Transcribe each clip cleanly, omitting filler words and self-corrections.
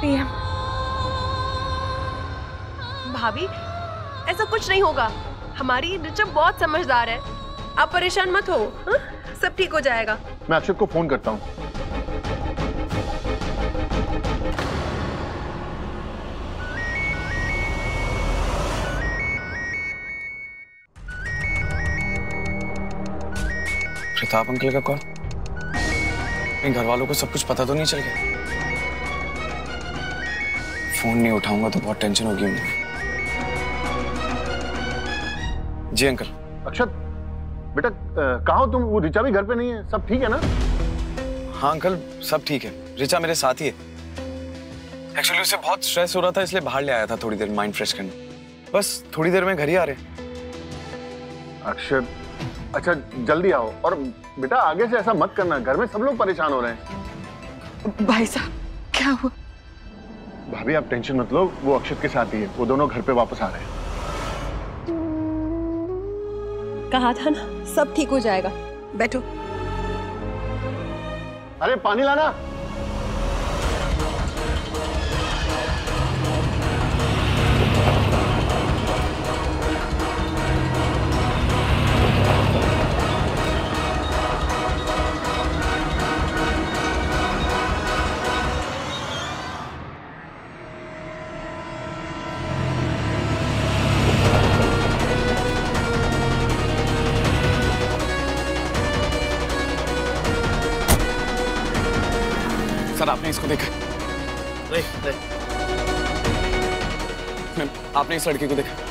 PM. भाभी ऐसा कुछ नहीं होगा, हमारी ऋचा बहुत समझदार है, आप परेशान मत हो। हा? सब ठीक हो जाएगा। मैं अक्षत को फोन करता हूँ। प्रताप अंकल का कॉल। इन घर वालों को सब कुछ पता तो नहीं चल गया? फोन नहीं उठाऊंगा तो बहुत टेंशन होगी उन्हें। जी अंकल। अक्षत बेटा कहाँ हो तुम? वो ऋचा भी घर पे नहीं है, सब ठीक है ना? हाँ अंकल सब ठीक है, ऋचा मेरे साथ ही है। एक्चुअली उसे बहुत स्ट्रेस हो रहा था इसलिए बाहर ले आया था थोड़ी देर माइंड फ्रेश करने। बस थोड़ी देर में घर ही आ रहे हैं। अक्षत अच्छा जल्दी आओ, और बेटा आगे से ऐसा मत करना, घर में सब लोग परेशान हो रहे हैं। भाई साहब क्या हुआ? भाभी आप टेंशन मत लो, वो अक्षत के साथ ही है, वो दोनों घर पे वापस आ रहे हैं। कहा था ना सब ठीक हो जाएगा, बैठो। अरे पानी लाना। सर आपने इसको देखा? नहीं, मैम आपने इस लड़के को देखा?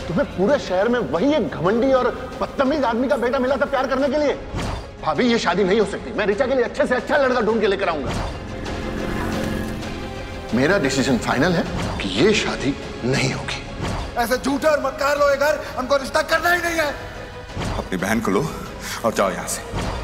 तुम्हें पूरे शहर में वही एक घमंडी और बदतमीज आदमी का बेटा मिला था प्यार करने के लिए। भाभी ये शादी नहीं हो सकती, मैं ऋचा के लिए अच्छे से अच्छा लड़का ढूंढ के लेकर आऊंगा। मेरा डिसीजन फाइनल है कि ये शादी नहीं होगी। ऐसे झूठे और मक्कार लो ये घर, हमको रिश्ता करना ही नहीं है। अपनी बहन को लो और जाओ यहां से।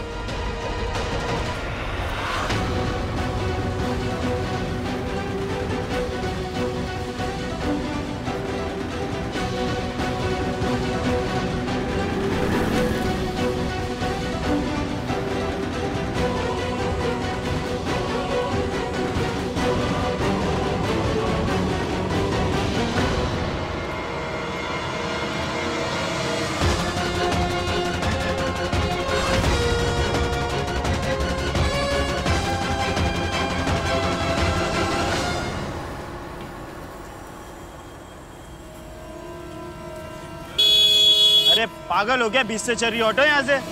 अरे पागल हो गया, 20 से चल रही ऑटो यहाँ से।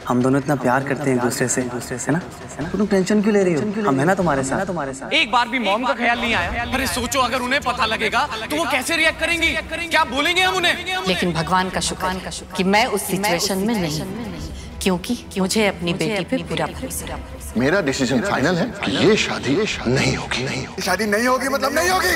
हम दोनों इतना प्यार करते हैं एक दूसरे से ना? तुम टेंशन क्यों ले रही हो? हम है ना तुम्हारे साथ। एक बार भी मॉम का ख्याल नहीं आया? अरे सोचो, अगर उन्हें पता लगेगा तो वो कैसे रिएक्ट करेंगी? क्या बोलेंगे हम उन्हें? लेकिन भगवान का शुक्र कि मैं उस सिचुएशन में नहीं, क्योंकि मुझे अपनी बेटी पे पूरा भरोसा। मेरा डिसीजन फाइनल है कि ये शादी नहीं होगी। शादी नहीं होगी मतलब नहीं होगी।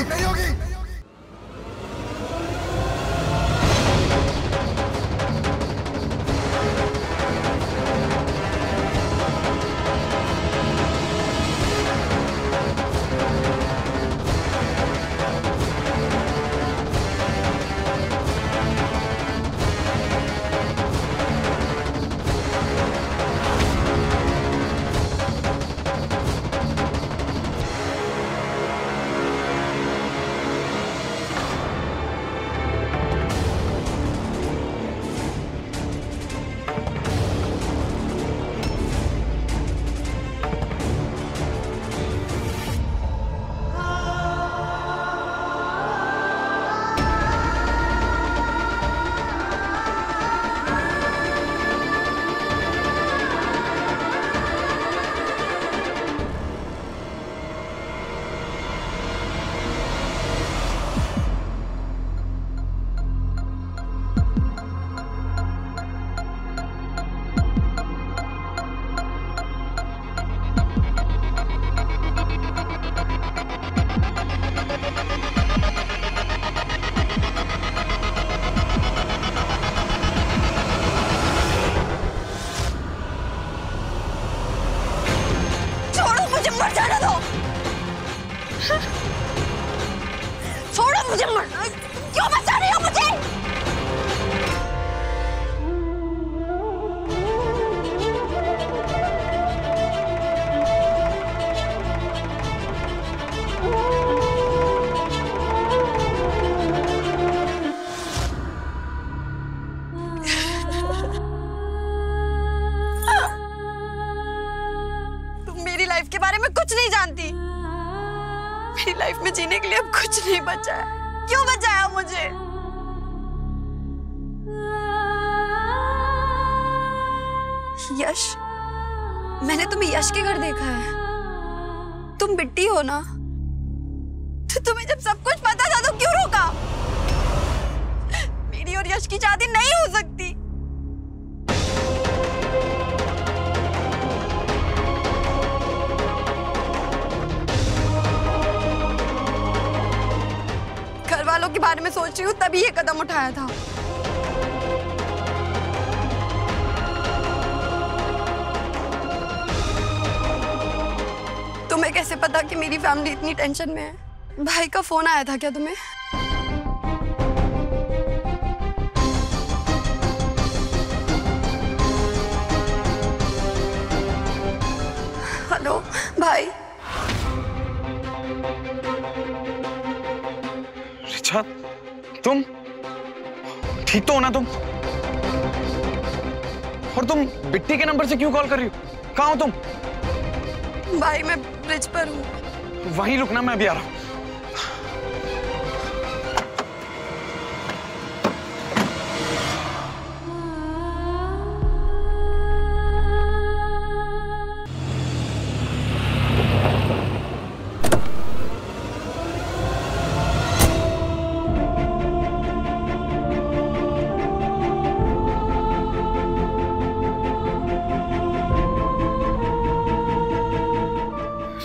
छोड़ो मुझे, क्यों बचा रही हो मुझे? तुम मेरी लाइफ के बारे में कुछ नहीं जानती। मेरी लाइफ में जीने के लिए अब कुछ नहीं बचा है। क्यों बचाया मुझे? यश, मैंने तुम्हें यश के घर देखा है। तुम बिट्टी हो ना? तो तुम्हें जब सब कुछ पता था तो क्यों रोका? मेरी और यश की शादी नहीं हो सकती। घर वालों के बारे में सोच रही हूँ तभी ये कदम उठाया था। तुम्हें कैसे पता कि मेरी फैमिली इतनी टेंशन में है? भाई का फोन आया था क्या तुम्हें? हेलो भाई। रिचा, तुम ठीक तो हो ना? तुम और तुम बिट्टी के नंबर से क्यों कॉल कर रही हो? कहाँ हो तुम? भाई मैं ब्रिज पर हूँ। वहीं रुकना, मैं अभी आ रहा हूँ।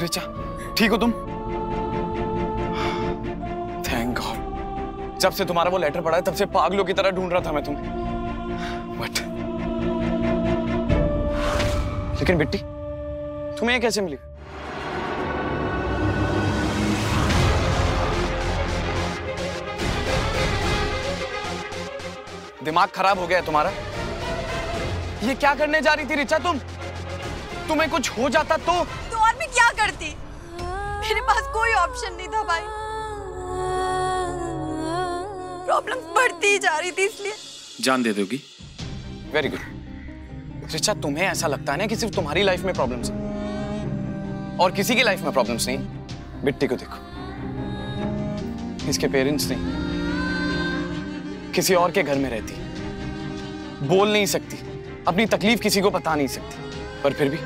रिचा, ठीक हो तुम? Thank God. जब से तुम्हारा वो लेटर पड़ा है तब से पागलों की तरह ढूंढ रहा था मैं तुम्हें। बट लेकिन बिट्टी, तुम्हें ये कैसे मिली? दिमाग खराब हो गया है तुम्हारा? ये क्या करने जा रही थी रिचा तुम? तुम्हें कुछ हो जाता तो और मैं क्या करती? मेरे पास कोई ऑप्शन नहीं था भाई। प्रॉब्लम्स बढ़ती ही जा रही थी, इसलिए जान दे दोगी? Very good. रिचा, तुम्हें ऐसा लगता है ना कि सिर्फ तुम्हारी लाइफ में प्रॉब्लम्स हैं और किसी की लाइफ में प्रॉब्लम्स नहीं। बिट्टी को देखो, इसके पेरेंट्स नहीं, किसी और के घर में रहती, बोल नहीं सकती, अपनी तकलीफ किसी को बता नहीं सकती, पर फिर भी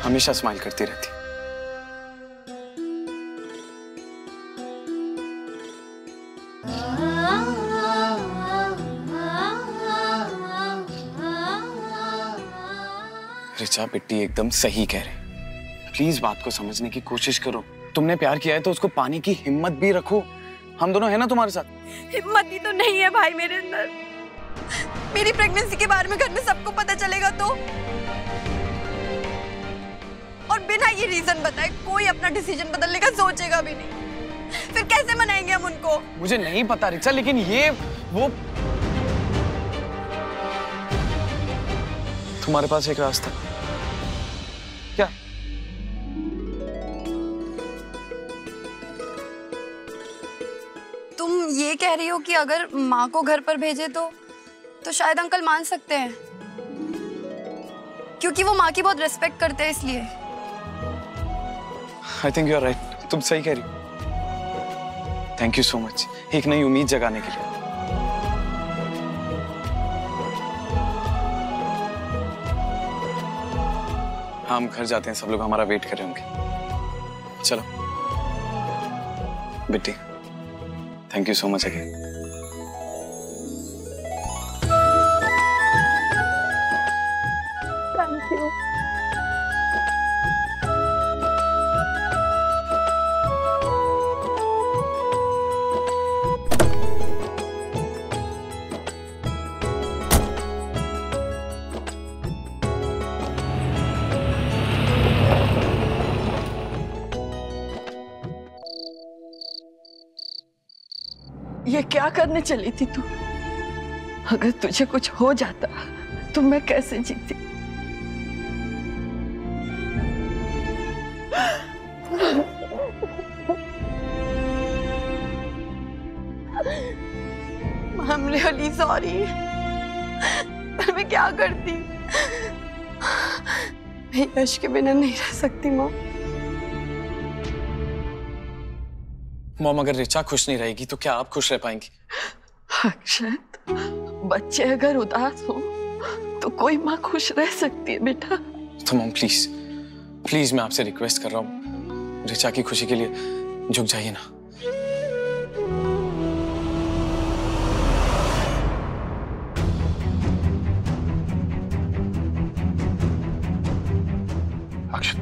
हमेशा स्माइल करती रहती। रिचा, बिट्टी एकदम सही कह रहे। प्लीज बात को समझने की कोशिश करो। तुमने प्यार किया है तो उसको पाने की हिम्मत भी रखो। हम दोनों है ना तुम्हारे साथ। हिम्मत ही तो नहीं है भाई मेरे अंदर। मेरी प्रेगनेंसी के बारे में घर में सबको पता चलेगा तो, और बिना ये रीजन बताए कोई अपना डिसीजन बदलने का सोचेगा भी नहीं। फिर कैसे मनाएंगे हम उनको? मुझे नहीं पता रिचा, लेकिन ये वो तुम्हारे पास एक रास्ता क्या? तुम ये कह रही हो कि अगर माँ को घर पर भेजे तो शायद अंकल मान सकते हैं, क्योंकि वो माँ की बहुत रिस्पेक्ट करते हैं इसलिए। I think you are right, तुम सही कह रही हो। थैंक यू सो मच एक नई उम्मीद जगाने के लिए। हम घर जाते हैं, सब लोग हमारा वेट कर रहे होंगे। चलो Bitti, thank you so much again. Thank you. ये क्या करने चली थी तू? अगर तुझे कुछ हो जाता तो मैं कैसे जीती? I'm really sorry। पर मैं क्या करती? मैं यश के बिना नहीं रह सकती माँ। मॉम, अगर रिचा खुश नहीं रहेगी तो क्या आप खुश रह पाएंगी? अक्षत, बच्चे अगर उदास हो तो कोई माँ खुश रह सकती है बेटा। तो मॉम प्लीज प्लीज मैं आपसे रिक्वेस्ट कर रहा हूँ, रिचा की खुशी के लिए झुक जाइए ना। अक्षत,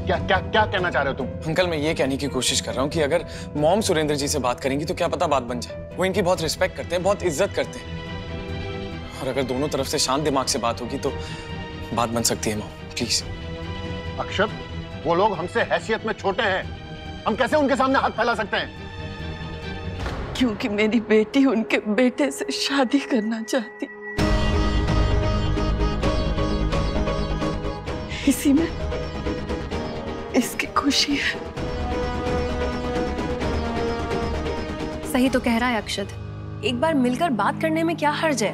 क्या क्या क्या कहना चाह रहे हो तुम? अंकल, मैं ये कहने की कोशिश कर रहा हूँ कि अगर मॉम सुरेंद्र जी से बात करेंगी तो क्या पता बात बन जाए। वो इनकी बहुत रिस्पेक्ट करते हैं, बहुत इज्जत करते हैं, और अगर दोनों तरफ से शांत दिमाग से बात होगी तो बात बन सकती है। Mom please. अक्षत, वो लोग हमसे हैसियत में छोटे हैं, हम कैसे उनके सामने हाथ फैला सकते हैं? क्योंकि मेरी बेटी उनके बेटे से शादी करना चाहती, इसी में इसकी खुशी है। सही तो कह रहा है अक्षत, एक बार मिलकर बात करने में क्या हर्ज है?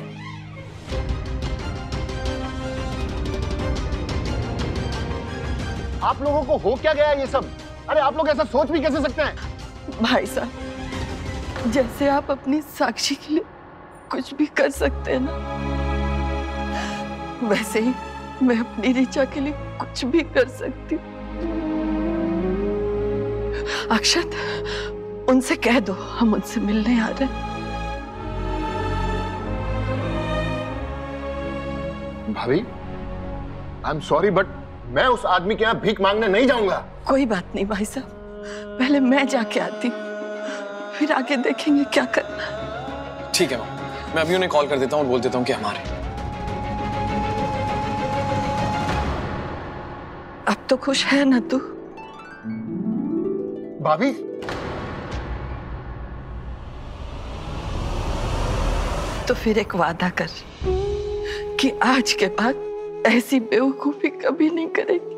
आप लोगों को हो क्या गया ये सब? अरे आप लोग ऐसा सोच भी कैसे सकते हैं? भाई साहब, जैसे आप अपनी साक्षी के लिए कुछ भी कर सकते हैं ना, वैसे ही मैं अपनी रिचा के लिए कुछ भी कर सकती हूँ। अक्षत, उनसे कह दो हम उनसे मिलने आ रहे हैं। भाभी, आई एम सॉरी बट मैं उस आदमी के यहाँ भीख मांगने नहीं जाऊंगा। कोई बात नहीं भाई साहब, पहले मैं जाके आती हूँ, फिर आगे देखेंगे क्या करना। ठीक है मॉम, मैं अभी उन्हें कॉल कर देता हूँ और बोल देता हूँ कि हमारे। अब तो खुश है ना तू? भाभी, तो फिर एक वादा कर कि आज के बाद ऐसी बेवकूफी कभी नहीं करेगी।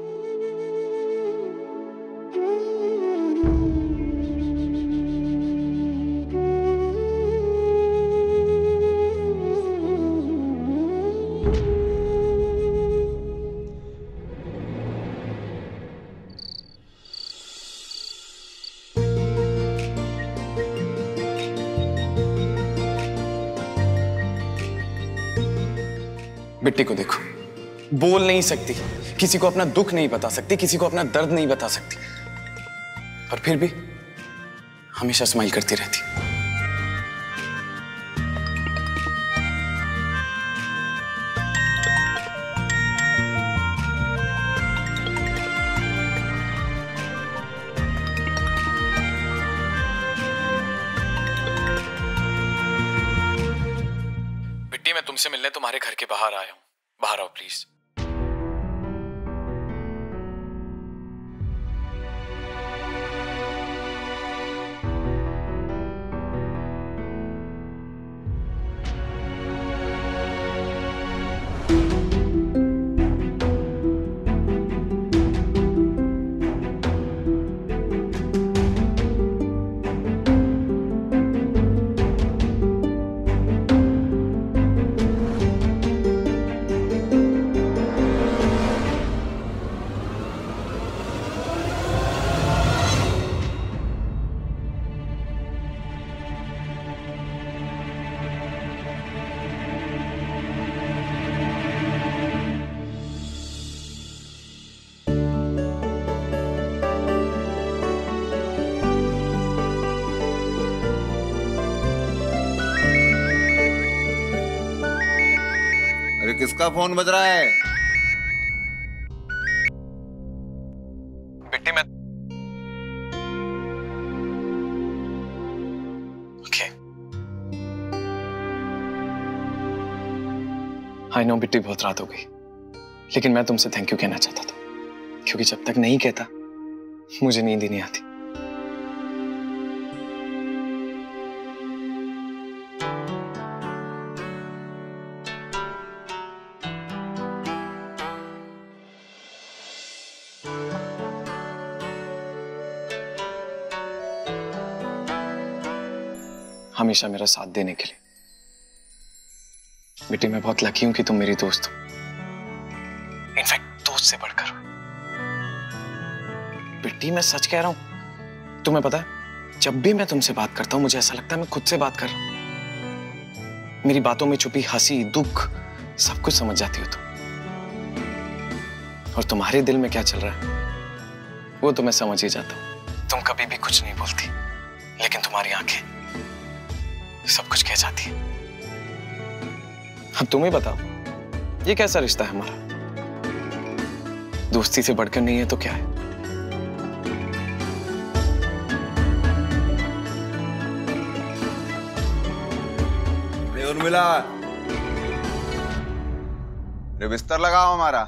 बिट्टी को देखो, बोल नहीं सकती, किसी को अपना दुख नहीं बता सकती, किसी को अपना दर्द नहीं बता सकती, पर फिर भी हमेशा स्माइल करती रहती। बिट्टी, मैं तुमसे मिलने तुम्हारे घर के बाहर आया हूं, बाहर आओ प्लीज। किसका फोन बज रहा है? बिट्टी, मैं ओके। आई नो बिट्टी, बहुत रात हो गई, लेकिन मैं तुमसे थैंक यू कहना चाहता था, क्योंकि जब तक नहीं कहता मुझे नींद ही नहीं आती। हमेशा मेरा साथ देने के लिए। बेटी, मैं बहुत लकी हूं कि तुम मेरी दोस्त हो, इनफैक्ट दोस्त से बढ़कर। बेटी, मैं सच कह रहा हूं, तुम्हें पता है जब भी मैं तुमसे बात करता हूं मुझे ऐसा लगता है मैं खुद से बात कर रहा हूं। मेरी बातों में छुपी हंसी, दुख, सब कुछ समझ जाती हो तुम, और तुम्हारे दिल में क्या चल रहा है वो तो मैं समझ ही जाता हूं। तुम कभी भी कुछ नहीं बोलती, लेकिन तुम्हारी आंखें सब कुछ कह जाती है। अब तुम ही बताओ, ये कैसा रिश्ता है हमारा? दोस्ती से बढ़कर नहीं है तो क्या है? उर्मिला, बिस्तर लगाओ हमारा।